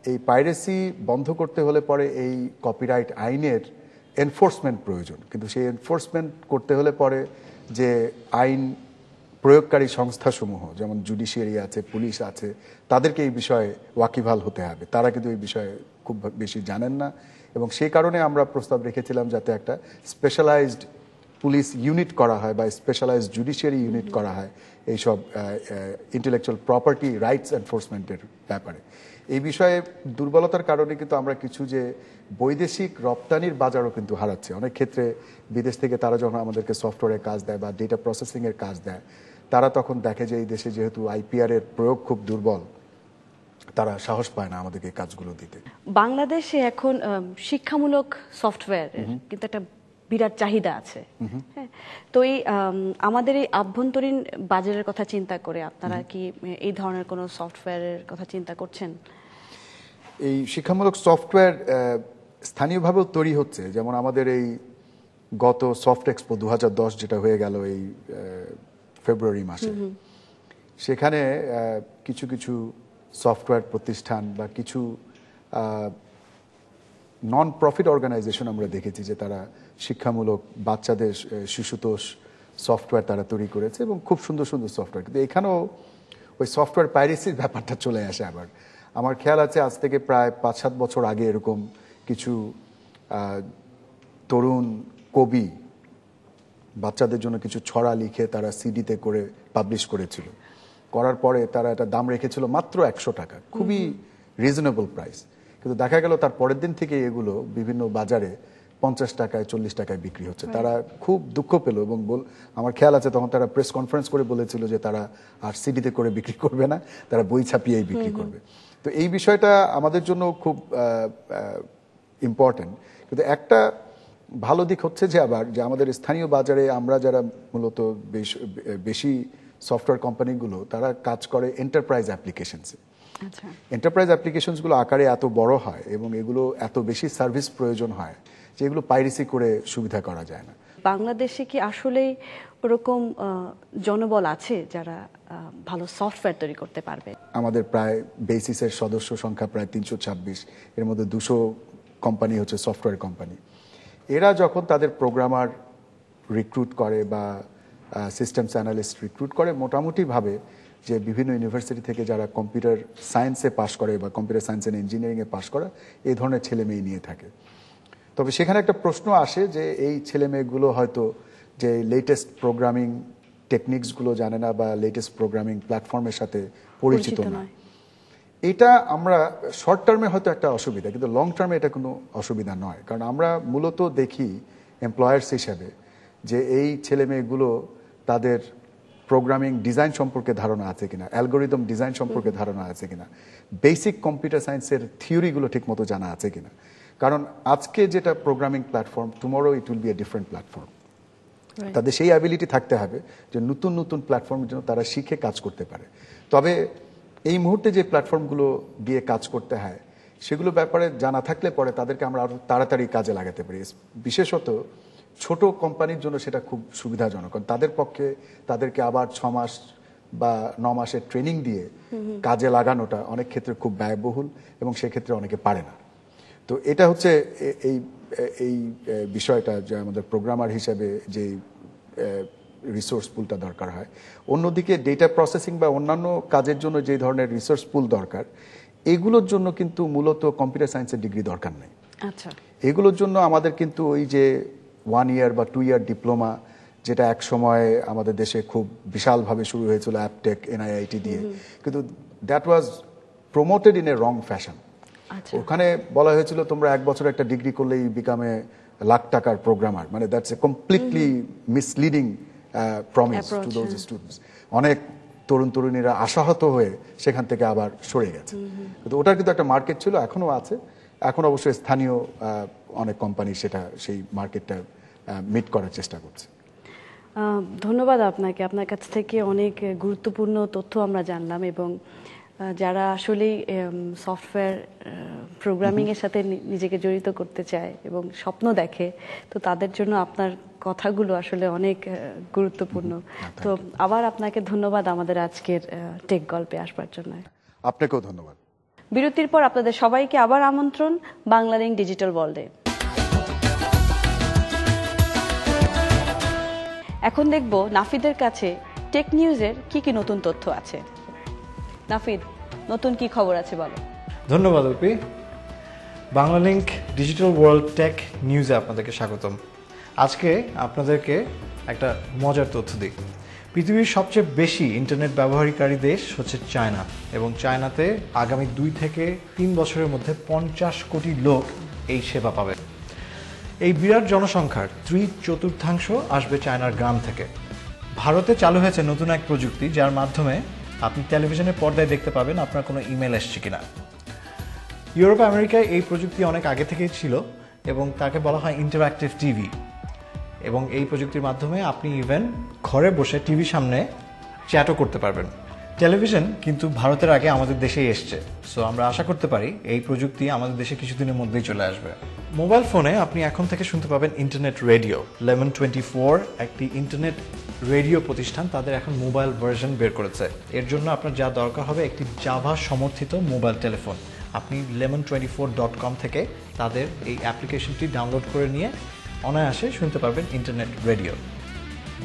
এই পাইরেসি বন্ধ করতে হলে পরে এই কপিরাইট আইনের এনফোর্সমেন্ট প্রয়োজন, কিন্তু সেই এনফোর্সমেন্ট করতে হলে পরে যে আইন প্রয়োগকারী সংস্থাসমূহ যেমন জুডিশিয়ারি আছে, পুলিশ আছে, তাদেরকে এই বিষয়ে ওয়াকিবহাল হতে হবে। তারা কিন্তু এই বিষয়ে খুব বেশি জানেন না, এবং সেই কারণে আমরা প্রস্তাব রেখেছিলাম যাতে একটা স্পেশালাইজড পুলিশ ইউনিট করা হয় বা স্পেশালাইজড জুডিশিয়ারি ইউনিট করা হয় এইসব ইন্টেলেকচুয়াল প্রপার্টি রাইটস এনফোর্সমেন্টের ব্যাপারে। এই বিষয়ে দুর্বলতার কারণে কিন্তু আমরা কিছু যে বৈদেশিক রপ্তানির বাজারও কিন্তু হারাচ্ছে। অনেক ক্ষেত্রে বিদেশ থেকে তারা যখন আমাদেরকে সফটওয়্যারের কাজ দেয় বা ডেটা প্রসেসিংয়ের কাজ দেয়, তারা তখন দেখে যে এই দেশে যেহেতু আইপিআর এর প্রয়োগ খুব দুর্বল, তারা সাহস পায় না আমাদেরকে এই কাজগুলো দিতে। বাংলাদেশে এখন শিক্ষামূলক সফটওয়্যার কিন্তু একটা বিরাট চাহিদা আছে। হ্যাঁ, তো এই আমাদের এই আভ্যন্তরীণ বাজারের কথা চিন্তা করে আপনারা কি এই ধরনের কোনো সফটওয়্যারের কথা চিন্তা করছেন? এই শিক্ষামূলক সফটওয়্যার স্থানীয়ভাবেও তৈরি হচ্ছে। যেমন আমাদের এই গত সফট এক্সপো 2010 যেটা হয়ে গেল এই ফেব্রুয়ারি মাসে, সেখানে কিছু কিছু সফটওয়্যার প্রতিষ্ঠান বা কিছু নন প্রফিট অর্গানাইজেশন আমরা দেখেছি যে তারা শিক্ষামূলক বাচ্চাদের শিশুতোষ সফটওয়্যার তারা তৈরি করেছে এবং খুব সুন্দর সুন্দর সফটওয়্যার। কিন্তু এখানেও ওই সফটওয়্যার পাইরেসির ব্যাপারটা চলে আসে আবার। আমার খেয়াল আছে আজ থেকে প্রায় 5-7 বছর আগে এরকম কিছু তরুণ কবি বাচ্চাদের জন্য কিছু ছড়া লিখে তারা সিডিতে করে পাবলিশ করেছিল। করার পরে তারা এটা দাম রেখেছিল মাত্র 100 টাকা, খুবই রিজনেবল প্রাইস। কিন্তু দেখা গেল তার পরের দিন থেকে এগুলো বিভিন্ন বাজারে 50 টাকায় 40 টাকায় বিক্রি হচ্ছে। তারা খুব দুঃখ পেল এবং আমার খেয়াল আছে তখন তারা প্রেস কনফারেন্স করে বলেছিল যে তারা আর সিডিতে করে বিক্রি করবে না, তারা বই ছাপিয়েই বিক্রি করবে। তো এই বিষয়টা আমাদের জন্য খুব ইম্পর্টেন্ট। কিন্তু একটা ভালো দিক হচ্ছে যে আবার যে আমাদের স্থানীয় বাজারে আমরা যারা মূলত বেশি সফটওয়্যার কোম্পানিগুলো তারা কাজ করে এন্টারপ্রাইজ অ্যাপ্লিকেশনসে। এন্টারপ্রাইজ অ্যাপ্লিকেশনসগুলো আকারে এত বড় হয় এবং এগুলো এত বেশি সার্ভিস প্রয়োজন হয় যে এগুলো পাইরেসি করে সুবিধা করা যায় না। বাংলাদেশে কি আসলেই ওরকম জনবল আছে যারা ভালো সফটওয়্যার তৈরি করতে পারবে? আমাদের প্রায় বেসিসের সদস্য সংখ্যা প্রায় 326, এর মধ্যে 200 কোম্পানি হচ্ছে সফটওয়্যার কোম্পানি। এরা যখন তাদের প্রোগ্রামার রিক্রুট করে বা সিস্টেমস অ্যানালিস্ট রিক্রুট করে, মোটামুটিভাবে যে বিভিন্ন ইউনিভার্সিটি থেকে যারা কম্পিউটার সায়েন্সে পাশ করে বা কম্পিউটার সায়েন্স অ্যান্ড ইঞ্জিনিয়ারিংয়ে পাশ করা, এই ধরনের ছেলে মেয়ে নিয়ে থাকে। তবে সেখানে একটা প্রশ্ন আসে যে এই ছেলে মেয়েগুলো হয়তো যে লেটেস্ট প্রোগ্রামিং টেকনিক্সগুলো জানে না বা লেটেস্ট প্রোগ্রামিং প্ল্যাটফর্মের সাথে পরিচিত না। এটা আমরা শর্ট টার্মে হয়তো একটা অসুবিধা, কিন্তু লং টার্মে এটা কোনো অসুবিধা নয়। কারণ আমরা মূলত দেখি এমপ্লয়ার্স হিসাবে যে এই ছেলে মেয়েগুলো তাদের প্রোগ্রামিং ডিজাইন সম্পর্কে ধারণা আছে কিনা, অ্যালগোরিদম ডিজাইন সম্পর্কে ধারণা আছে কিনা, বেসিক কম্পিউটার সায়েন্সের থিওরিগুলো ঠিকমতো জানা আছে কিনা। কারণ আজকে যেটা programming platform, tomorrow it will B a different platform. তাদের সেই অ্যাবিলিটি থাকতে হবে যে নতুন নতুন প্ল্যাটফর্মের জন্য তারা শিখে কাজ করতে পারে। তবে এই মুহূর্তে যে প্ল্যাটফর্মগুলো দিয়ে কাজ করতে হয় সেগুলো ব্যাপারে জানা থাকলে পরে তাদেরকে আমরা আরো তাড়াতাড়ি কাজে লাগাতে পারি। বিশেষত ছোট কোম্পানির জন্য সেটা খুব সুবিধাজনক, কারণ তাদের পক্ষে তাদেরকে আবার 6 মাস বা 9 মাসের ট্রেনিং দিয়ে কাজে লাগানোটা অনেক ক্ষেত্রে খুব ব্যয়বহুল এবং সেক্ষেত্রে অনেকে পারে না। তো এটা হচ্ছে এই বিষয়টা যে আমাদের প্রোগ্রামার হিসেবে যে রিসোর্স পুলটা দরকার হয়। অন্যদিকে ডেটা প্রসেসিং বা অন্যান্য কাজের জন্য যে ধরনের রিসোর্স পুল দরকার, এগুলোর জন্য কিন্তু মূলত কম্পিউটার সায়েন্সের ডিগ্রি দরকার নেই। আচ্ছা, এগুলোর জন্য আমাদের কিন্তু ওই যে 1 ইয়ার বা 2 ইয়ার ডিপ্লোমা, যেটা এক সময় আমাদের দেশে খুব বিশালভাবে শুরু হয়েছিল অ্যাপটেক এনআইআইটি দিয়ে, কিন্তু that was promoted in a wrong fashion. ওখানে বলা হয়েছিল তোমরা 1 বছর একটা ডিগ্রি করলেই বিকামে লাখ টাকার প্রোগ্রামার, মানে that's a completely misleading promise to those students. অনেক তরুণ তরুণীরা আশাহত হয়ে সেখান থেকে আবার সরে গেছে। কিন্তু ওটার কিন্তু একটা মার্কেট ছিল, এখনো আছে। এখন অবশ্যই স্থানীয় অনেক কোম্পানি সেটা সেই মার্কেটটা মিট করার চেষ্টা করছে। ধন্যবাদ আপনাকে। আপনার কাছ থেকে অনেক গুরুত্বপূর্ণ তথ্য আমরা জানলাম, এবং যারা আসলেই সফটওয়্যার প্রোগ্রামিংয়ের সাথে নিজেকে জড়িত করতে চায় এবং স্বপ্ন দেখে, তো তাদের জন্য আপনার কথাগুলো আসলে অনেক গুরুত্বপূর্ণ। তো আবার আপনাকে ধন্যবাদ আমাদের আজকের টেক গল্পে আসবার জন্য। আপনাকেও ধন্যবাদ। বিরতির পর আপনাদের সবাইকে আবার আমন্ত্রণ বাংলালিংক ডিজিটাল ওয়ার্ল্ডে। এখন দেখব নাফিদের কাছে টেক নিউজের কি নতুন তথ্য আছে। নাফিদ, নতুন কি খবর আছে বলো। ধন্যবাদ অপি। বাংলালিংক ডিজিটাল ওয়ার্ল্ড টেক নিউজে আপনাদেরকে স্বাগতম। আজকে আপনাদেরকে একটা মজার তথ্য দিই। পৃথিবীর সবচেয়ে বেশি ইন্টারনেট ব্যবহারকারী দেশ হচ্ছে চায়না, এবং চায়নাতে আগামী 2 থেকে 3 বছরের মধ্যে 50 কোটি লোক এই সেবা পাবে। এই বিরাট জনসংখ্যার 3/4 আসবে চায়নার গ্রাম থেকে। ভারতে চালু হয়েছে নতুন এক প্রযুক্তি, যার মাধ্যমে আপনি টেলিভিশনের পর্দায় দেখতে পাবেন আপনার কোনো ইমেল এসছে কিনা। ইউরোপ আমেরিকায় এই প্রযুক্তি অনেক আগে থেকেই ছিল এবং তাকে বলা হয় ইন্টারঅ্যাক্টিভ টিভি, এবং এই প্রযুক্তির মাধ্যমে আপনি ইভেন ঘরে বসে টিভির সামনে চ্যাটও করতে পারবেন। টেলিভিশন কিন্তু ভারতের আগে আমাদের দেশেই এসছে, সো আমরা আশা করতে পারি এই প্রযুক্তি আমাদের দেশে কিছুদিনের মধ্যেই চলে আসবে। মোবাইল ফোনে আপনি এখন থেকে শুনতে পাবেন ইন্টারনেট রেডিও। লেমন24 একটি ইন্টারনেট রেডিও প্রতিষ্ঠান, তাদের এখন মোবাইল ভার্সন বের করেছে। এর জন্য আপনার যা দরকার হবে একটি জাভা সমর্থিত মোবাইল টেলিফোন। আপনি lemon24.com থেকে তাদের এই অ্যাপ্লিকেশনটি ডাউনলোড করে নিয়ে অনায়াসে শুনতে পারবেন ইন্টারনেট রেডিও।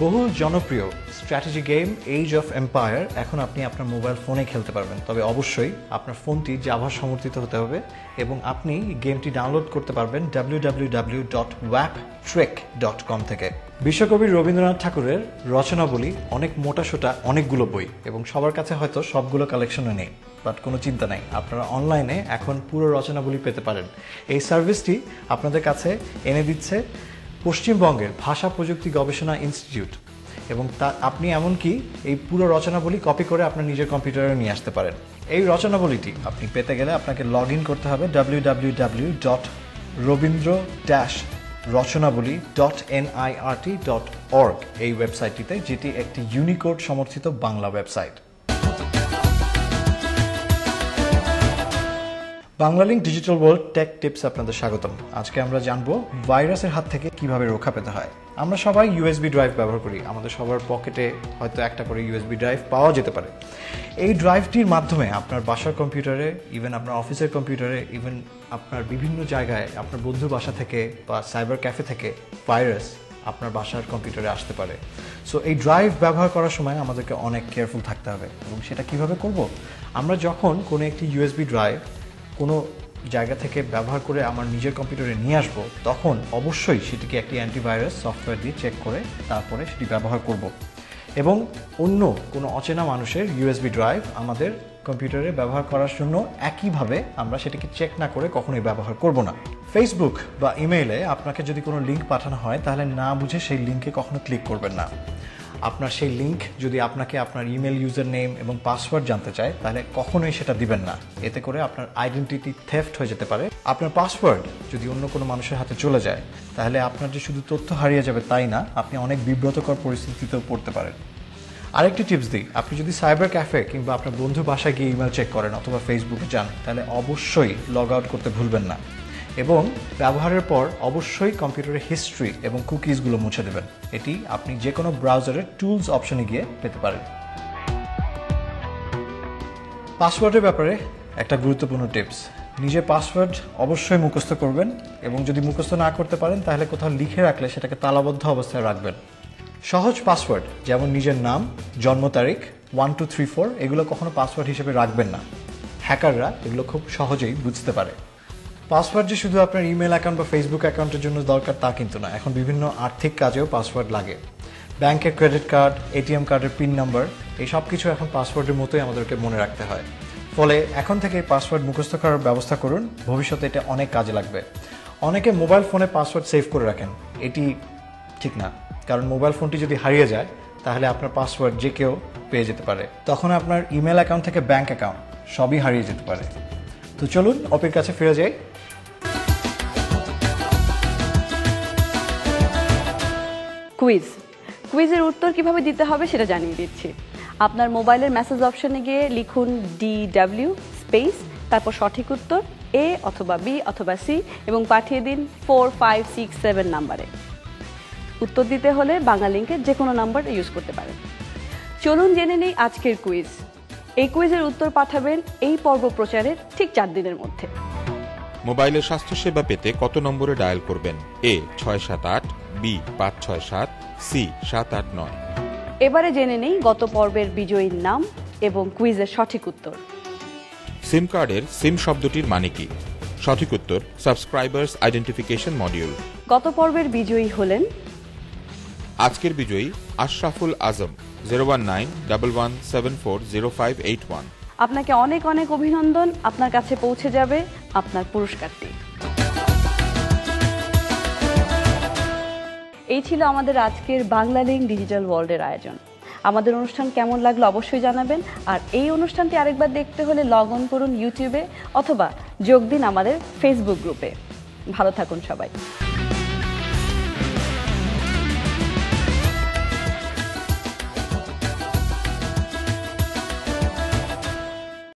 বহু জনপ্রিয় strategy game Age of Empires এখন আপনি আপনার মোবাইল ফোনে খেলতে পারবেন, তবে অবশ্যই আপনার ফোনটি জাভা সমর্থিত হতে হবে এবং আপনি গেমটি ডাউনলোড করতে পারবেন www.waptrick.com থেকে। বিশ্বকবি রবীন্দ্রনাথ ঠাকুরের রচনাবলী অনেক মোটাসোটা অনেকগুলো বই, এবং সবার কাছে হয়তো সবগুলো কালেকশনে নেই, বাট কোনো চিন্তা নাই, আপনারা অনলাইনে এখন পুরো রচনাবলী পেতে পারেন। এই সার্ভিসটি আপনাদের কাছে এনে দিচ্ছে পশ্চিমবঙ্গের ভাষা প্রযুক্তি গবেষণা ইনস্টিটিউট, এবং আপনি এমনকি এই পুরো রচনাবলী কপি করে আপনার নিজের কম্পিউটারে নিয়ে আসতে পারেন। এই রচনাবলীটি আপনি পেতে গেলে আপনাকে লগ ইন করতে হবে www.robindro-rochanaboli.nirt.org এই ওয়েবসাইটটিতে, যেটি একটি ইউনিকোড সমর্থিত Bangla website. Banglalink digital world take tips আপনাদের স্বাগতম। আজকে আমরা জানবো ভাইরাসের হাত থেকে কিভাবে রক্ষা পেতে হয়। আমরা সবাই ইউএসবি ড্রাইভ ব্যবহার করি, আমাদের সবার পকেটে হয়তো একটা করে ইউএসবি ড্রাইভ পাওয়া যেতে পারে। এই ড্রাইভটির মাধ্যমে আপনার বাসার কম্পিউটারে, ইভেন আপনার অফিসের কম্পিউটারে, ইভেন আপনার বিভিন্ন জায়গায় আপনার বন্ধুর বাসা থেকে বা সাইবার ক্যাফে থেকে ভাইরাস আপনার বাসার কম্পিউটারে আসতে পারে। সো এই ড্রাইভ ব্যবহার করার সময় আমাদেরকে অনেক কেয়ারফুল থাকতে হবে। এবং সেটা কিভাবে করব? আমরা যখন কোনো একটি ইউএসবি ড্রাইভ কোনো জায়গা থেকে ব্যবহার করে আমার নিজের কম্পিউটারে নিয়ে আসবো, তখন অবশ্যই সেটিকে একটি অ্যান্টিভাইরাস সফটওয়্যার দিয়ে চেক করে তারপরে সেটি ব্যবহার করব। এবং অন্য কোনো অচেনা মানুষের ইউএসবি ড্রাইভ আমাদের কম্পিউটারে ব্যবহার করার জন্য একইভাবে আমরা সেটিকে চেক না করে কখনোই ব্যবহার করব না। ফেসবুক বা ইমেইলে আপনাকে যদি কোনো লিঙ্ক পাঠানো হয়, তাহলে না বুঝে সেই লিঙ্কে কখনো ক্লিক করবেন না। আপনার সেই লিঙ্ক যদি আপনাকে আপনার ইমেল ইউজার নেম এবং পাসওয়ার্ড জানতে চায়, তাহলে কখনোই সেটা দিবেন না। এতে করে আপনার আইডেন্টিটি থেফট হয়ে যেতে পারে। আপনার পাসওয়ার্ড যদি অন্য কোনো মানুষের হাতে চলে যায়, তাহলে আপনার যে শুধু তথ্য হারিয়ে যাবে তাই না, আপনি অনেক বিব্রতকর পরিস্থিতিতেও পড়তে পারেন। আরেকটি টিপস দিই, আপনি যদি সাইবার ক্যাফে কিংবা আপনার বন্ধুর বাসায় গিয়ে ইমেল চেক করেন অথবা ফেসবুকে যান, তাহলে অবশ্যই লগ আউট করতে ভুলবেন না। এবং ব্যবহারের পর অবশ্যই কম্পিউটারের হিস্ট্রি এবং কুকিজগুলো মুছে দেবেন। এটি আপনি যে কোনো ব্রাউজারের টুলস অপশনে গিয়ে পেতে পারেন। পাসওয়ার্ডের ব্যাপারে একটা গুরুত্বপূর্ণ টিপস, নিজের পাসওয়ার্ড অবশ্যই মুখস্থ করবেন, এবং যদি মুখস্থ না করতে পারেন তাহলে কোথাও লিখে রাখলে সেটাকে তালাবদ্ধ অবস্থায় রাখবেন। সহজ পাসওয়ার্ড যেমন নিজের নাম, জন্ম তারিখ, 1 2 3 4 এগুলো কখনো পাসওয়ার্ড হিসেবে রাখবেন না। হ্যাকাররা এগুলো খুব সহজেই বুঝতে পারে। পাসওয়ার্ড যে শুধু আপনার ইমেল অ্যাকাউন্ট বা ফেসবুক অ্যাকাউন্টের জন্য দরকার তা কিন্তু না, এখন বিভিন্ন আর্থিক কাজেও পাসওয়ার্ড লাগে। ব্যাংকের ক্রেডিট কার্ড, এটিএম কার্ডের পিন নাম্বার, এই সব কিছু এখন পাসওয়ার্ডের মতোই আমাদেরকে মনে রাখতে হয়। ফলে এখন থেকে পাসওয়ার্ড মুখস্থ করার ব্যবস্থা করুন, ভবিষ্যতে এটা অনেক কাজে লাগবে। অনেকে মোবাইল ফোনে পাসওয়ার্ড সেভ করে রাখেন, এটি ঠিক না, কারণ মোবাইল ফোনটি যদি হারিয়ে যায় তাহলে আপনার পাসওয়ার্ড যে কেউ পেয়ে যেতে পারে। তখন আপনার ইমেল অ্যাকাউন্ট থেকে ব্যাংক অ্যাকাউন্ট সবই হারিয়ে যেতে পারে। তো চলুন অপির কাছে ফিরে যাই। কুইজের উত্তর কিভাবে দিতে হবে সেটা জানিয়ে দিচ্ছি। আপনার মোবাইলের মেসেজ অপশনে গিয়ে লিখুন DW স্পেস, তারপর সঠিক উত্তর A অথবা B অথবা C এবং পাঠিয়ে দিন 4567 নাম্বারে। উত্তর দিতে হলে বাংলালিংকের যে কোনো নাম্বার ইউজ করতে পারেন। চলুন জেনে নেই আজকের কুইজ। এই কুইজের উত্তর পাঠাবেন এই পর্ব প্রচারের ঠিক 4 দিনের মধ্যে। মোবাইলে স্বাস্থ্যসেবা পেতে কত নম্বরে ডায়াল করবেন? A 678, B 567, C 789। এবারে জেনে নেই গত পর্বের বিজয়ীর নাম এবং কুইজের সঠিক উত্তর। সিম কার্ডের সিম শব্দটির মানে কি? সঠিক উত্তর সাবস্ক্রাইবার্স আইডেন্টিফিকেশন মডিউল। গত পর্বের বিজয়ী হলেন আজকের বিজয়ী আশরাফুল আজম 01911740581। আপনাকে অনেক অনেক অভিনন্দন। আপনার কাছে পৌঁছে যাবে আপনার পুরস্কারটি। এই ছিল আমাদের আজকের বাংলা লিংক ডিজিটাল ওয়ার্ল্ডের আয়োজন। আমাদের অনুষ্ঠান কেমন লাগলো অবশ্যই জানাবেন। আর এই অনুষ্ঠানটি আরেকবার দেখতে হলে লগ অন করুন ইউটিউবে অথবা যোগ দিন আমাদের ফেসবুক গ্রুপে। ভালো থাকুন সবাই।